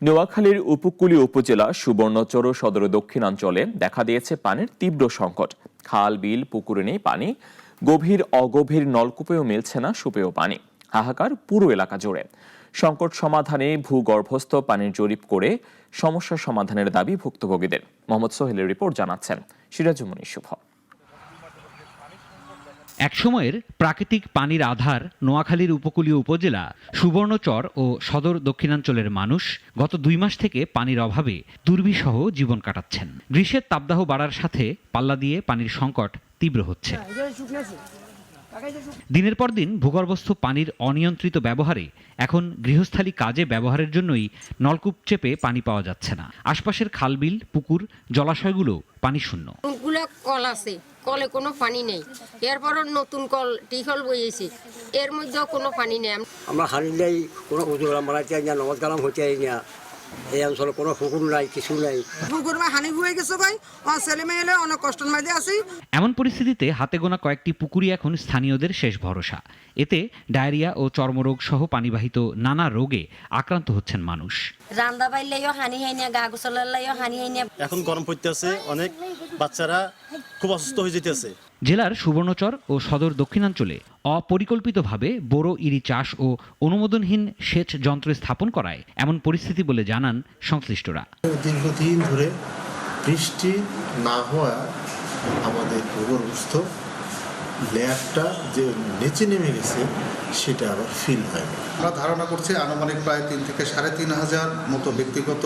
নোয়াখালীর উপকূলীয় উপজেলা সুবর্ণচর ও সদর দক্ষিণাঞ্চলে দেখা দিয়েছে পানির তীব্র সংকট। খাল, বিল, পুকুরে নেই পানি, গভীর অগভীর নলকূপেও মিলছে না সুপেয় পানি। হাহাকার পুরো এলাকা জুড়ে। সংকট সমাধানে ভূগর্ভস্থ পানির জরিপ করে সমস্যা সমাধানের দাবি ভুক্তভোগীদের। মোহাম্মদ সোহেলের রিপোর্ট জানাচ্ছেন সিরাজুমনি শুভ। একসময়ের প্রাকৃতিক পানির আধার নোয়াখালীর উপকূলীয় উপজেলা সুবর্ণচর ও সদর দক্ষিণাঞ্চলের মানুষ গত 2 মাস থেকে পানির অভাবে দুর্বিষহ জীবন কাটাচ্ছেন। গ্রীষ্মের তাপদাহ বাড়ার সাথে পাল্লা দিয়ে পানির সংকট তীব্র হচ্ছে। দিনের পর দিন ভূগর্ভস্থ পানির অনিয়ন্ত্রিত ব্যবহারে এখন গৃহস্থালী কাজে ব্যবহারের জন্যই নলকূপ চেপে পানি পাওয়া যাচ্ছে না। আশপাশের খালবিল, পুকুর, জলাশয়গুলো পানি শূন্য। কল আছে, কলে কোনো পানি নেই। এরপরও নতুন কল টিকল বইয়েছে, এর মধ্যেও কোনো পানি নেই। আমরা হারিলেই কোনো উজোলা মারা চাই না, নমাজ কালাম হতে না। এই অঞ্চলে কোনো পুকুর নাই, কিছু নাই। পুকুর হানি হয়ে গেছে ভাই, ছেলে মেয়েলে অনেক কষ্টের মধ্যে আছি। এমন পরিস্থিতিতে হাতে গোনা কয়েকটি পুকুরই এখন স্থানীয়দের শেষ ভরসা। এতে ডায়রিয়া ও চর্মরোগ সহ পানিবাহিত নানা রোগে আক্রান্ত হচ্ছেন মানুষ। রান্না বাইলেও হানি হয় না, গা গোসলাইও হানি হয় না। এখন গরম পড়তেছে, অনেক বাচ্চারা খুব অসুস্থ হয়ে যেতেছে। জেলার সুবর্ণচর ও সদর দক্ষিণাঞ্চলে অপরিকল্পিতভাবে বোরো ইরি চাষ ও অনুমোদনহীন সেচ যন্ত্র স্থাপন করায় এমন পরিস্থিতি বলে জানান সংশ্লিষ্টরা। দীর্ঘদিন ধরে বৃষ্টি না হওয়া আমাদের ভূগর্ভস্থ লেয়ারটা যে নিচে নেমে গেছে সেটা আবার ফিল হয়। আমরা ধারণা করছি আনুমানিক প্রায় 3 থেকে 3,500 মতো ব্যক্তিগত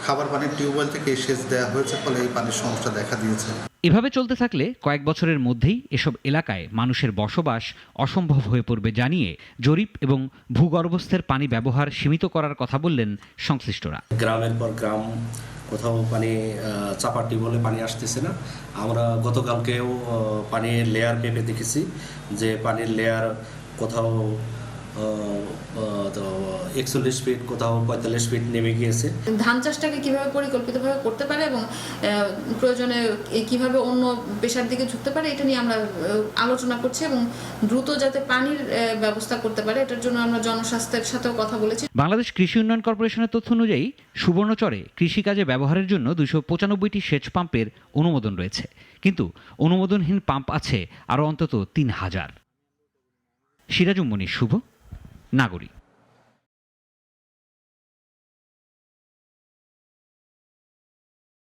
খাবার পানির টিউবওয়েল থেকে সেচ দেওয়া হয়েছে, ফলে এই পানির সমস্যা দেখা দিয়েছে। এভাবে চলতে থাকলে কয়েক বছরের মধ্যেই এসব এলাকায় মানুষের বসবাস অসম্ভব হয়ে পড়বে জানিয়ে জরিপ এবং ভূগর্ভস্থের পানি ব্যবহার সীমিত করার কথা বললেন সংশ্লিষ্টরা। গ্রামের পর গ্রাম কোথাও পানি চাপা টিউবওয়েলে পানি আসতেছে না। আমরা গতকালকেও পানির লেয়ার মেপে দেখেছি যে পানির লেয়ার কোথাও 41 ফিট, কোথাও 45 ফিট নেমে গিয়েছে। ধান চাষটাকে কিভাবে পরিকল্পিতভাবে করতে পারে এবং প্রয়োজনে কিভাবে অন্য পেশার দিকে ঝুঁকতে পারে, এটা নিয়ে আমরা আলোচনা করছি এবং দ্রুত যাতে পানির ব্যবস্থা করতে পারে এটার জন্য আমরা জনস্বাস্থ্যের সাথেও কথা বলেছি। বাংলাদেশ কৃষি উন্নয়ন কর্পোরেশনের তথ্য অনুযায়ী সুবর্ণচরে কৃষিকাজে ব্যবহারের জন্য 295টি সেচ পাম্পের অনুমোদন রয়েছে, কিন্তু অনুমোদনহীন পাম্প আছে আরও অন্তত 3000। সিরাজুমনি শুভ, নাগরিক।